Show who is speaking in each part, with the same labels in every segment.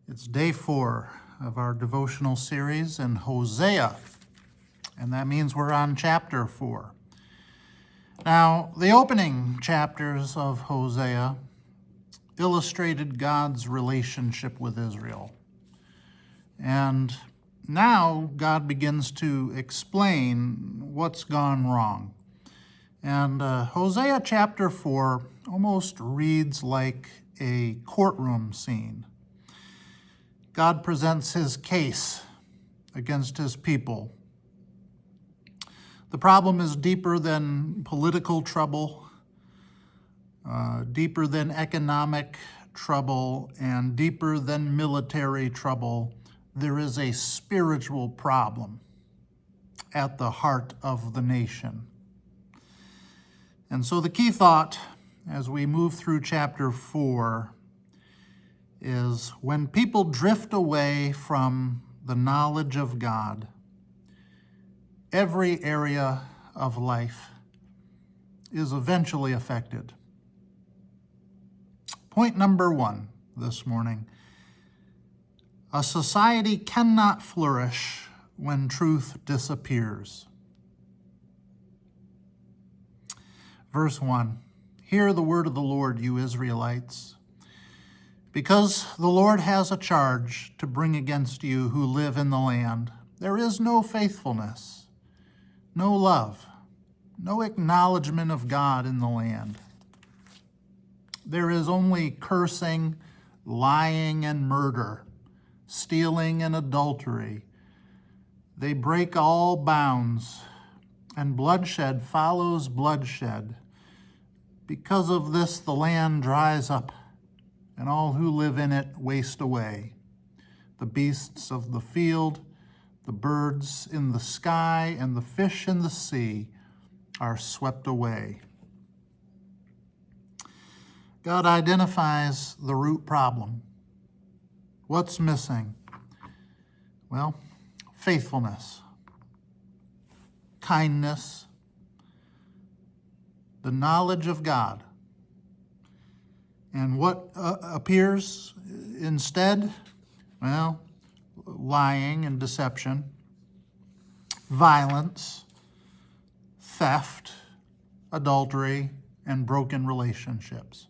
Speaker 1: It's day 4 of our devotional series in Hosea, and that means we're on chapter 4. Now, the opening chapters of Hosea illustrated God's relationship with Israel. And now God begins to explain what's gone wrong. And Hosea chapter 4 almost reads like a courtroom scene. God presents his case against his people. The problem is deeper than political trouble, deeper than economic trouble, and deeper than military trouble. There is a spiritual problem at the heart of the nation. And so the key thought as we move through chapter 4 is when people drift away from the knowledge of God, every area of life is eventually affected. Point number 1 this morning: a society cannot flourish when truth disappears. Verse 1, "Hear the word of the Lord, you Israelites. Because the Lord has a charge to bring against you who live in the land. There is no faithfulness, no love, no acknowledgement of God in the land. There is only cursing, lying, and murder, stealing and adultery. They break all bounds, and bloodshed follows bloodshed. Because of this, the land dries up, and all who live in it waste away. The beasts of the field, the birds in the sky, and the fish in the sea are swept away." God identifies the root problem. What's missing? Well, faithfulness, kindness, the knowledge of God. And what appears instead? Well, lying and deception, violence, theft, adultery, and broken relationships.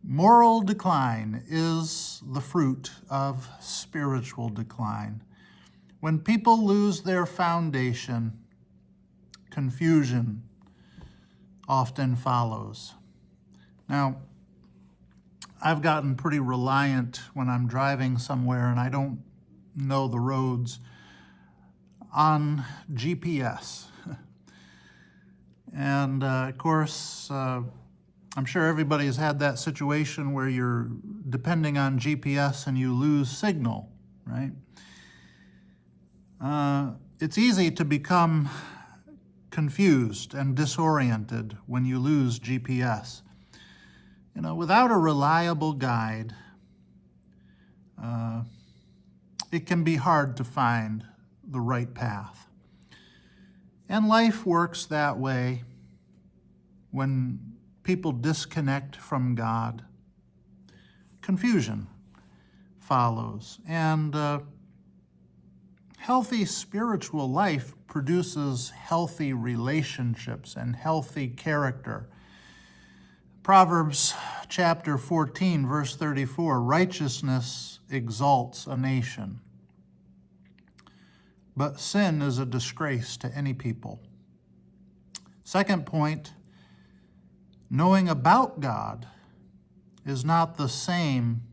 Speaker 1: Moral decline is the fruit of spiritual decline. When people lose their foundation, confusion often follows. Now, I've gotten pretty reliant when I'm driving somewhere and I don't know the roads on GPS. And of course, I'm sure everybody's had that situation where you're depending on GPS and you lose signal, right? It's easy to become confused and disoriented when you lose GPS. You know, without a reliable guide, it can be hard to find the right path. And life works that way when people disconnect from God. Confusion follows. And healthy spiritual life produces healthy relationships and healthy character. Proverbs chapter 14, verse 34, "Righteousness exalts a nation, but sin is a disgrace to any people." Second point, knowing about God is not the same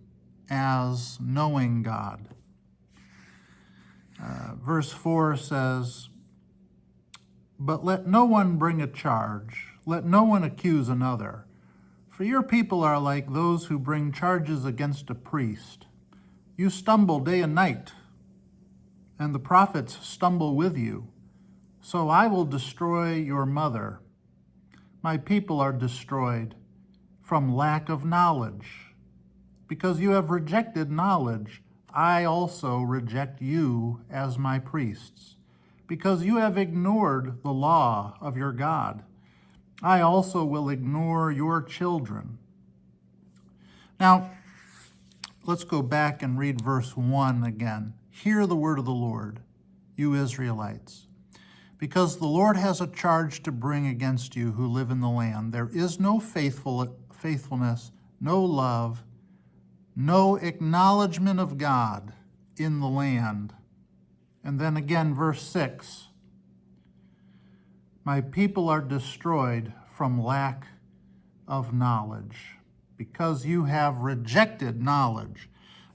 Speaker 1: as knowing God. Verse 4 says, "But let no one bring a charge, let no one accuse another. For your people are like those who bring charges against a priest. You stumble day and night, and the prophets stumble with you. So I will destroy your mother. My people are destroyed from lack of knowledge. Because you have rejected knowledge, I also reject you as my priests. Because you have ignored the law of your God, I also will ignore your children." Now, Let's go back and read verse 1 again. Hear the word of the Lord, you Israelites. Because the Lord has a charge to bring against you who live in the land. There is no faithfulness, no love, no acknowledgement of God in the land. And then again, verse 6. My people are destroyed from lack of knowledge, because you have rejected knowledge.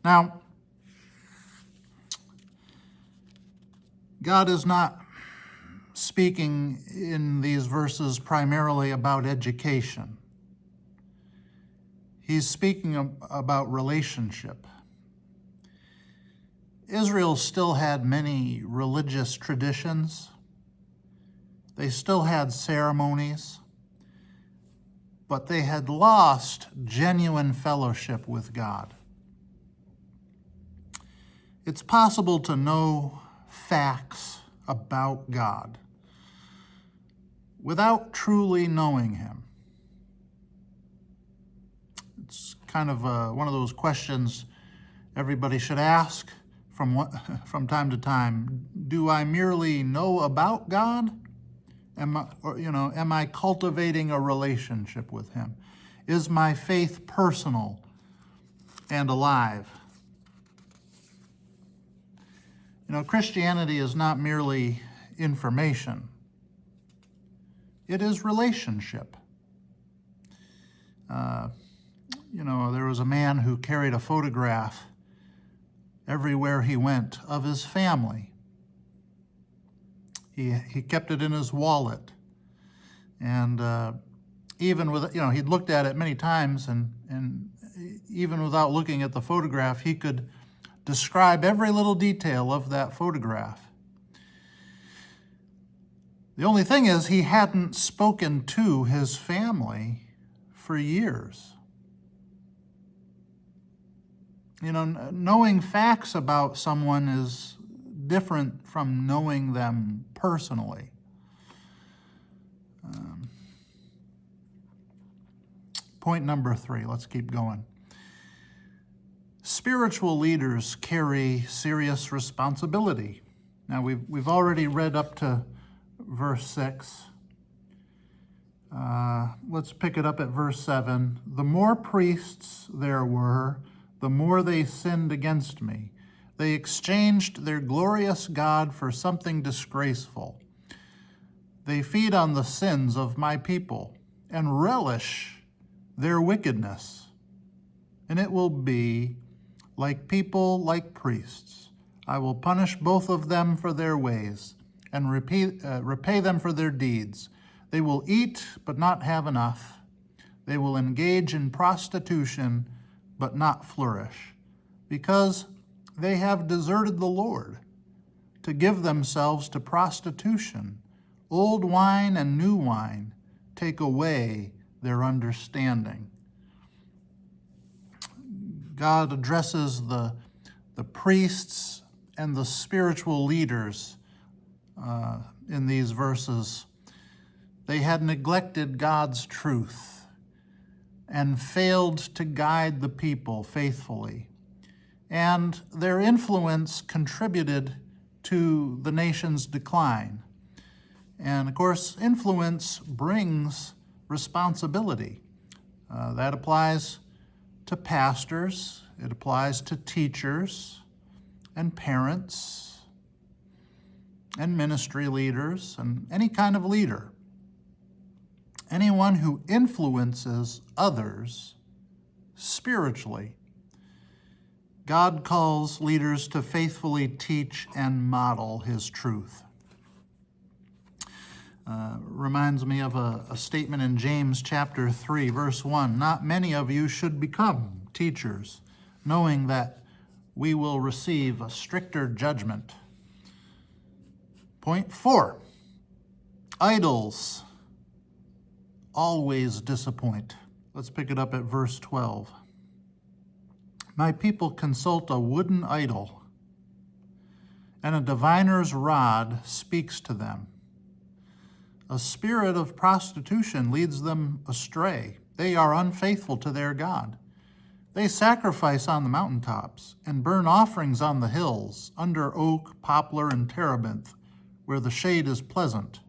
Speaker 1: Now, God is not speaking in these verses primarily about education. He's speaking about relationship. Israel still had many religious traditions. They still had ceremonies, but they had lost genuine fellowship with God. It's possible to know facts about God without truly knowing him. It's kind of one of those questions everybody should ask from time to time. Do I merely know about God? Am I cultivating a relationship with him? Is my faith personal and alive? Christianity is not merely information. It is relationship. There was a man who carried a photograph everywhere he went of his family. He kept it in his wallet. And even with, he'd looked at it many times, and even without looking at the photograph, he could describe every little detail of that photograph. The only thing is, he hadn't spoken to his family for years. Knowing facts about someone is different from knowing them personally. Point number 3, let's keep going. Spiritual leaders carry serious responsibility. Now, we've already read up to verse 6. Let's pick it up at verse 7. The more priests there were, the more they sinned against me. They exchanged their glorious God for something disgraceful. They feed on the sins of my people and relish their wickedness. And it will be like people, like priests. I will punish both of them for their ways and repay them for their deeds. They will eat but not have enough. They will engage in prostitution but not flourish, because they have deserted the Lord to give themselves to prostitution. Old wine and new wine take away their understanding. God addresses the priests and the spiritual leaders in these verses. They had neglected God's truth and failed to guide the people faithfully. And their influence contributed to the nation's decline. And of course, influence brings responsibility. That applies to pastors, it applies to teachers and parents and ministry leaders and any kind of leader. Anyone who influences others spiritually. God calls leaders to faithfully teach and model his truth. Reminds me of a statement in James chapter 3, verse 1. Not many of you should become teachers, knowing that we will receive a stricter judgment. Point 4, idols always disappoint. Let's pick it up at verse 12. My people consult a wooden idol, and a diviner's rod speaks to them. A spirit of prostitution leads them astray. They are unfaithful to their God. They sacrifice on the mountaintops and burn offerings on the hills, under oak, poplar, and terebinth, where the shade is pleasant.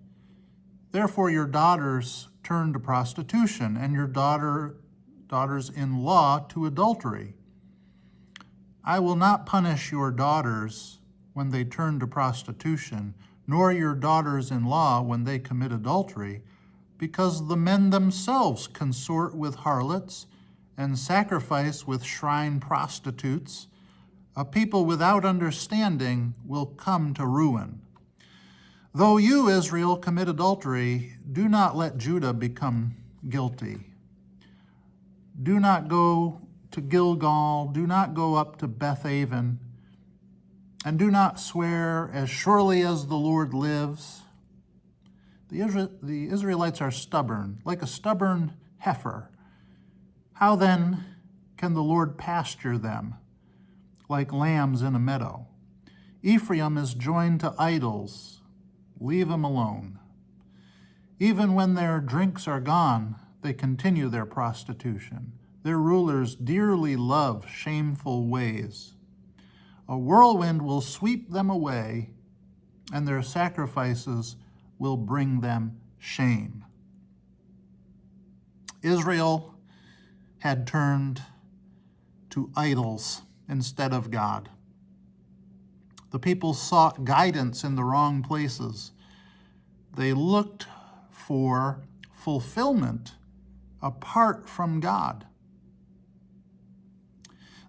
Speaker 1: Therefore your daughters turn to prostitution, and your daughters-in-law to adultery. I will not punish your daughters when they turn to prostitution, nor your daughters-in-law when they commit adultery, because the men themselves consort with harlots and sacrifice with shrine prostitutes. A people without understanding will come to ruin. Though you, Israel, commit adultery, do not let Judah become guilty. Do not go to Gilgal, do not go up to Bethaven, and do not swear, as surely as the Lord lives. The Israelites are stubborn, like a stubborn heifer. How then can the Lord pasture them, like lambs in a meadow? Ephraim is joined to idols. Leave them alone. Even when their drinks are gone, they continue their prostitution. Their rulers dearly love shameful ways. A whirlwind will sweep them away, and their sacrifices will bring them shame. Israel had turned to idols instead of God. The people sought guidance in the wrong places. They looked for fulfillment apart from God.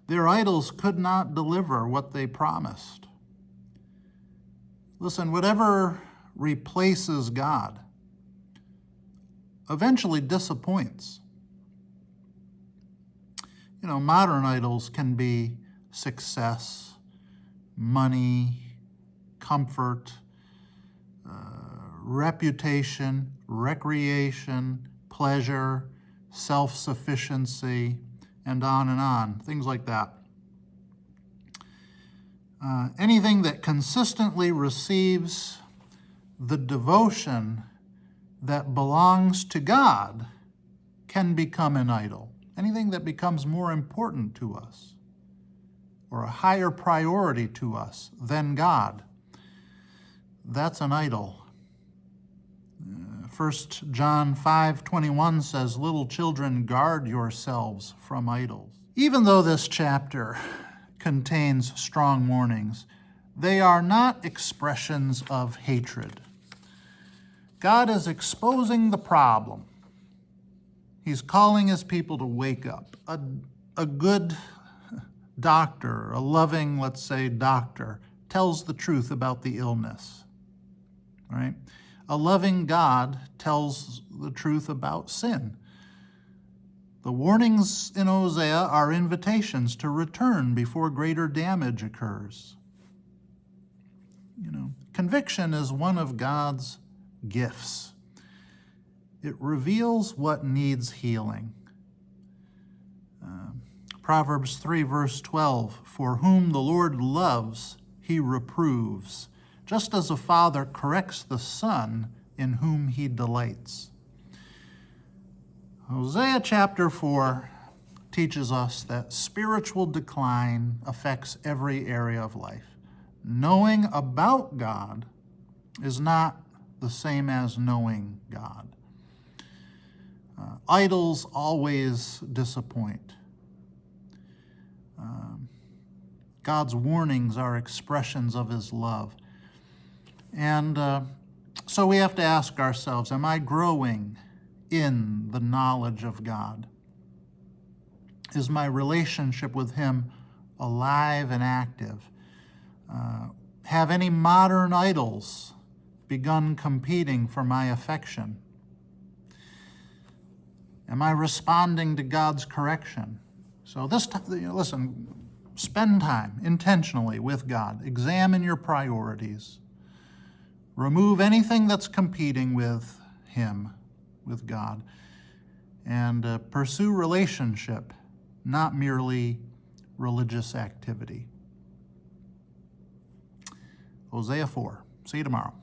Speaker 1: Their idols could not deliver what they promised. Listen, whatever replaces God eventually disappoints. Modern idols can be success, money, comfort, reputation, recreation, pleasure, self-sufficiency, and on, things like that. Anything that consistently receives the devotion that belongs to God can become an idol. Anything that becomes more important to us or a higher priority to us than God, that's an idol. 1 John 5:21 says, "Little children, guard yourselves from idols." Even though this chapter contains strong warnings, they are not expressions of hatred. God is exposing the problem. He's calling his people to wake up. A good doctor, a loving, let's say, doctor, tells the truth about the illness, right? A loving God tells the truth about sin. The warnings in Hosea are invitations to return before greater damage occurs. Conviction is one of God's gifts. It reveals what needs healing. Proverbs 3, verse 12, "For whom the Lord loves, he reproves, just as a father corrects the son in whom he delights." Hosea chapter 4 teaches us that spiritual decline affects every area of life. Knowing about God is not the same as knowing God. Idols always disappoint. God's warnings are expressions of his love. And so we have to ask ourselves, am I growing in the knowledge of God? Is my relationship with him alive and active? Have any modern idols begun competing for my affection? Am I responding to God's correction? So listen, spend time intentionally with God. Examine your priorities. Remove anything that's competing with him, with God, and pursue relationship, not merely religious activity. Hosea 4. See you tomorrow.